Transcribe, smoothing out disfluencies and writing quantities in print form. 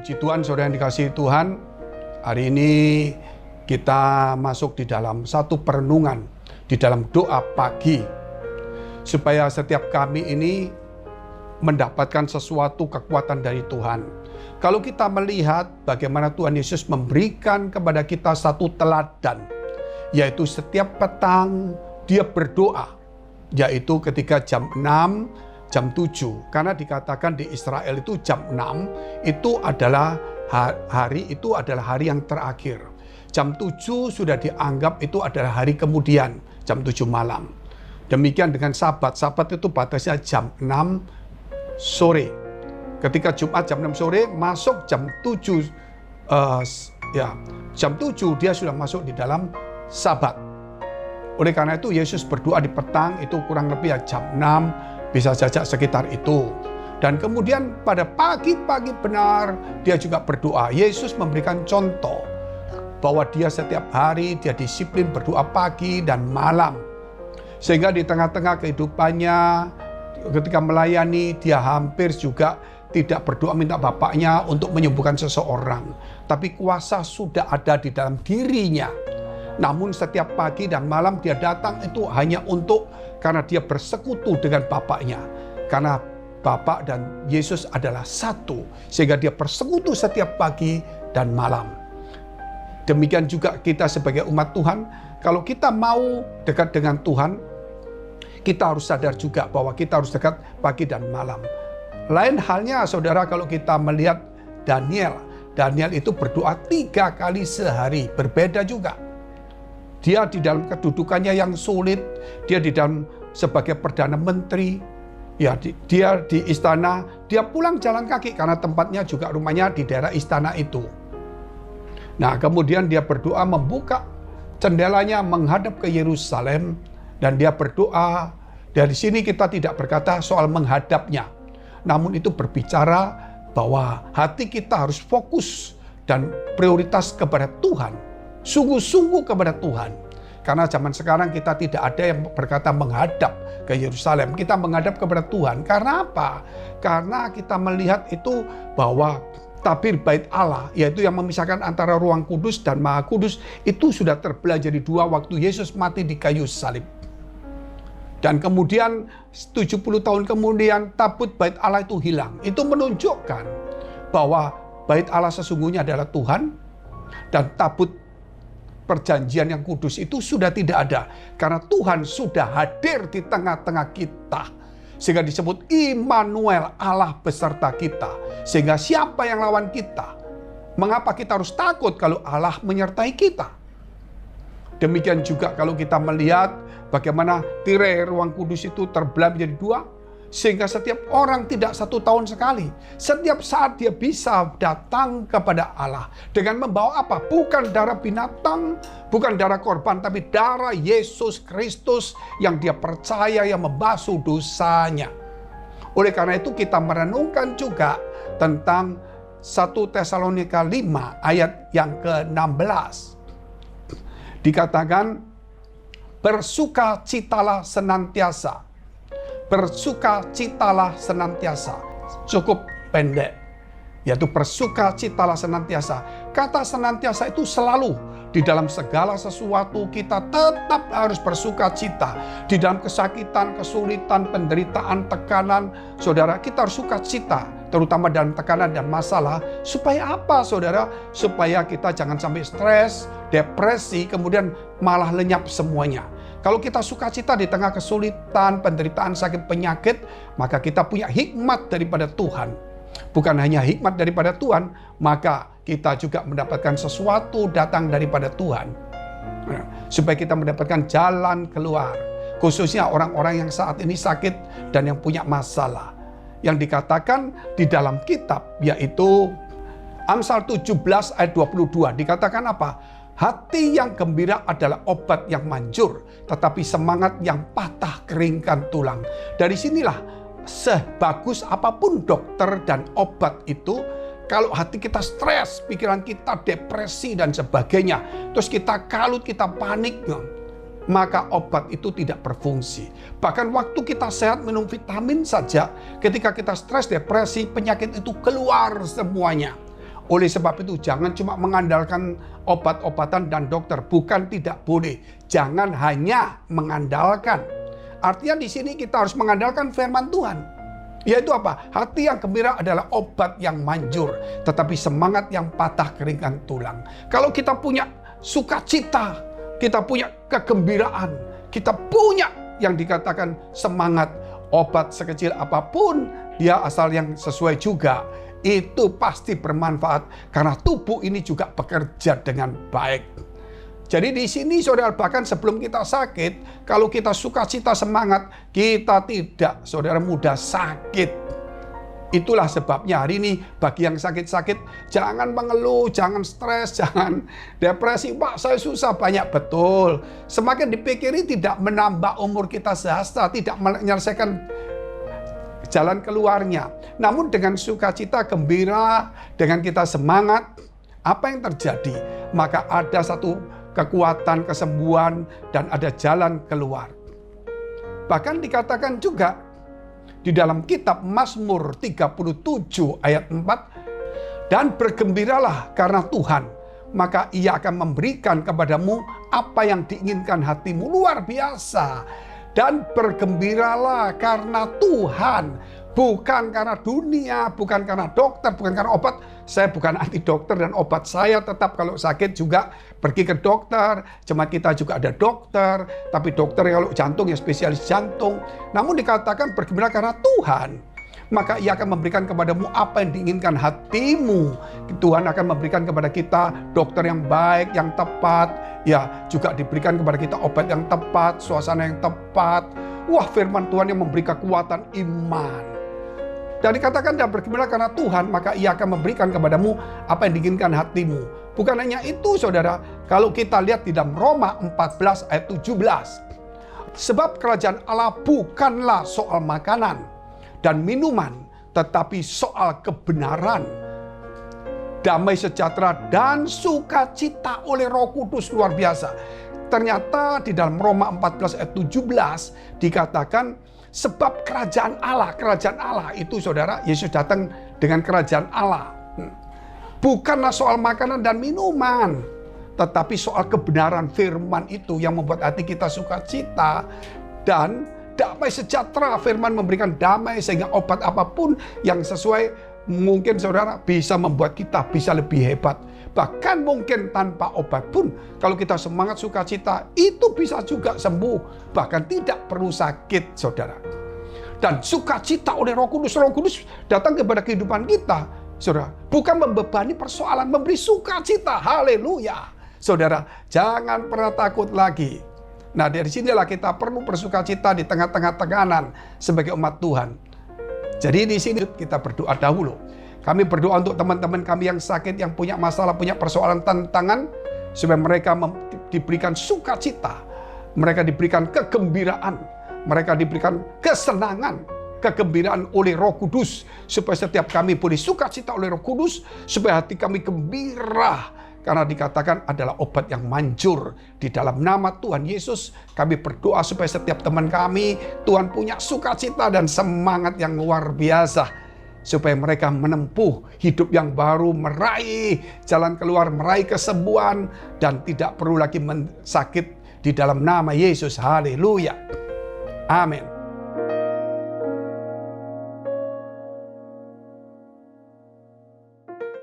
Puji Tuhan, saudara yang dikasihi Tuhan. Hari ini kita masuk di dalam satu perenungan, di dalam doa pagi, supaya setiap kami ini mendapatkan sesuatu kekuatan dari Tuhan. Kalau kita melihat bagaimana Tuhan Yesus memberikan kepada kita satu teladan, yaitu setiap petang dia berdoa, yaitu ketika jam 6, jam 7. Karena dikatakan di Israel itu jam 6 itu adalah hari yang terakhir. Jam 7 sudah dianggap itu adalah hari kemudian, jam 7 malam. Demikian dengan Sabat. Sabat itu batasnya jam 6 sore. Ketika Jumat jam 6 sore masuk jam 7 jam 7 dia sudah masuk di dalam Sabat. Oleh karena itu Yesus berdoa di petang itu kurang lebih jam 6, bisa saja sekitar itu. Dan kemudian pada pagi-pagi benar dia juga berdoa. Yesus memberikan contoh bahwa dia setiap hari dia disiplin berdoa pagi dan malam. Sehingga di tengah-tengah kehidupannya ketika melayani dia hampir juga tidak berdoa minta Bapaknya untuk menyembuhkan seseorang. Tapi kuasa sudah ada di dalam dirinya. Namun setiap pagi dan malam dia datang itu hanya karena dia bersekutu dengan Bapaknya. Karena Bapak dan Yesus adalah satu. Sehingga dia bersekutu setiap pagi dan malam. Demikian juga kita sebagai umat Tuhan. Kalau kita mau dekat dengan Tuhan, kita harus sadar juga bahwa kita harus dekat pagi dan malam. Lain halnya saudara kalau kita melihat Daniel. Daniel itu berdoa 3 kali sehari. Berbeda juga. Dia di dalam kedudukannya yang sulit, dia di dalam sebagai Perdana Menteri, ya dia di istana, dia pulang jalan kaki karena tempatnya juga rumahnya di daerah istana itu. Nah kemudian dia berdoa membuka jendelanya menghadap ke Yerusalem dan dia berdoa. Dari sini kita tidak berkata soal menghadapnya, namun itu berbicara bahwa hati kita harus fokus dan prioritas kepada Tuhan. Sungguh-sungguh kepada Tuhan. Karena zaman sekarang kita tidak ada yang berkata menghadap ke Yerusalem. Kita menghadap kepada Tuhan. Karena apa? Karena kita melihat itu bahwa tabir bait Allah, yaitu yang memisahkan antara ruang kudus dan maha kudus, itu sudah terbelah jadi 2 waktu Yesus mati di kayu salib. Dan kemudian 70 tahun kemudian tabut bait Allah itu hilang. Itu menunjukkan bahwa bait Allah sesungguhnya adalah Tuhan dan tabut perjanjian yang kudus itu sudah tidak ada. Karena Tuhan sudah hadir di tengah-tengah kita. Sehingga disebut Immanuel, Allah beserta kita. Sehingga siapa yang lawan kita? Mengapa kita harus takut kalau Allah menyertai kita? Demikian juga kalau kita melihat bagaimana tirai ruang kudus itu terbelah menjadi 2. Sehingga setiap orang tidak 1 tahun sekali. Setiap saat dia bisa datang kepada Allah. Dengan membawa apa? Bukan darah binatang, bukan darah korban, tapi darah Yesus Kristus yang dia percaya yang membasuh dosanya. Oleh karena itu kita merenungkan juga tentang 1 Tesalonika 5 ayat yang ke-16. Dikatakan, bersukacitalah senantiasa. Bersukacitalah senantiasa. Cukup pendek. Yaitu bersukacitalah senantiasa. Kata senantiasa itu selalu. Di dalam segala sesuatu kita tetap harus bersukacita. Di dalam kesakitan, kesulitan, penderitaan, tekanan. Saudara, kita harus sukacita. Terutama dalam tekanan dan masalah. Supaya apa saudara? Supaya kita jangan sampai stres, depresi, kemudian malah lenyap semuanya. Kalau kita sukacita di tengah kesulitan, penderitaan, sakit, penyakit, maka kita punya hikmat daripada Tuhan. Bukan hanya hikmat daripada Tuhan, maka kita juga mendapatkan sesuatu datang daripada Tuhan. Supaya kita mendapatkan jalan keluar. Khususnya orang-orang yang saat ini sakit dan yang punya masalah. Yang dikatakan di dalam kitab, yaitu Amsal 17 ayat 22. Dikatakan apa? Hati yang gembira adalah obat yang manjur, tetapi semangat yang patah keringkan tulang. Dari sinilah sebagus apapun dokter dan obat itu, kalau hati kita stres, pikiran kita depresi dan sebagainya, terus kita kalut, kita panik, maka obat itu tidak berfungsi. Bahkan waktu kita sehat minum vitamin saja, ketika kita stres, depresi, penyakit itu keluar semuanya. Oleh sebab itu jangan cuma mengandalkan obat-obatan dan dokter. Bukan tidak boleh. Jangan hanya mengandalkan. Artinya di sini kita harus mengandalkan firman Tuhan. Yaitu apa? Hati yang gembira adalah obat yang manjur. Tetapi semangat yang patah keringkan tulang. Kalau kita punya sukacita, kita punya kegembiraan, kita punya yang dikatakan semangat, obat sekecil apapun, dia asal yang sesuai juga, itu pasti bermanfaat karena tubuh ini juga bekerja dengan baik. Jadi di sini saudara, bahkan sebelum kita sakit, kalau kita sukacita semangat, kita tidak, saudara, mudah sakit. Itulah sebabnya hari ini bagi yang sakit-sakit, jangan mengeluh, jangan stres, jangan depresi. Pak, saya susah banyak, betul. Semakin dipikiri tidak menambah umur kita sehasta, tidak menyelesaikan jalan keluarnya. Namun dengan sukacita, gembira, dengan kita semangat, apa yang terjadi? Maka ada satu kekuatan, kesembuhan, dan ada jalan keluar. Bahkan dikatakan juga di dalam kitab Mazmur 37 ayat 4, dan bergembiralah karena Tuhan, maka Ia akan memberikan kepadamu apa yang diinginkan hatimu. Luar biasa. Dan bergembiralah karena Tuhan, bukan karena dunia, bukan karena dokter, bukan karena obat. Saya bukan anti dokter dan obat, saya tetap kalau sakit juga pergi ke dokter. Jemaat kita juga ada dokter, tapi dokter kalau jantung ya spesialis jantung. Namun dikatakan bergembira karena Tuhan, maka Ia akan memberikan kepadamu apa yang diinginkan hatimu. Tuhan akan memberikan kepada kita dokter yang baik, yang tepat. Ya, juga diberikan kepada kita obat yang tepat, suasana yang tepat. Wah, firman Tuhan yang memberi kekuatan iman. Dan dikatakan dan bergembira karena Tuhan, maka Ia akan memberikan kepadamu apa yang diinginkan hatimu. Bukan hanya itu, saudara. Kalau kita lihat di dalam Roma 14 ayat 17. Sebab kerajaan Allah bukanlah soal makanan dan minuman, tetapi soal kebenaran, damai sejahtera, dan sukacita oleh Roh Kudus. Luar biasa. Ternyata di dalam Roma 14 ayat 17 dikatakan, sebab kerajaan Allah itu, saudara, Yesus datang dengan kerajaan Allah. Bukanlah soal makanan dan minuman, tetapi soal kebenaran firman itu yang membuat hati kita sukacita. Dan damai sejahtera, firman memberikan damai sehingga obat apapun yang sesuai mungkin, saudara, bisa membuat kita bisa lebih hebat. Bahkan mungkin tanpa obat pun, kalau kita semangat sukacita, itu bisa juga sembuh. Bahkan tidak perlu sakit, saudara. Dan sukacita oleh Roh Kudus. Roh Kudus datang kepada kehidupan kita, saudara. Bukan membebani persoalan, memberi sukacita. Haleluya. Saudara, jangan pernah takut lagi. Nah, dari sinilah kita perlu bersukacita di tengah-tengah tekanan sebagai umat Tuhan. Jadi di sini kita berdoa dahulu. Kami berdoa untuk teman-teman kami yang sakit, yang punya masalah, punya persoalan, tantangan, supaya mereka diberikan sukacita, mereka diberikan kegembiraan, mereka diberikan kesenangan, kegembiraan oleh Roh Kudus, supaya setiap kami boleh sukacita oleh Roh Kudus, supaya hati kami gembira, karena dikatakan adalah obat yang manjur. Di dalam nama Tuhan Yesus, kami berdoa supaya setiap teman kami, Tuhan punya sukacita dan semangat yang luar biasa, supaya mereka menempuh hidup yang baru, meraih jalan keluar, meraih kesembuhan, dan tidak perlu lagi sakit di dalam nama Yesus. Haleluya. Amin.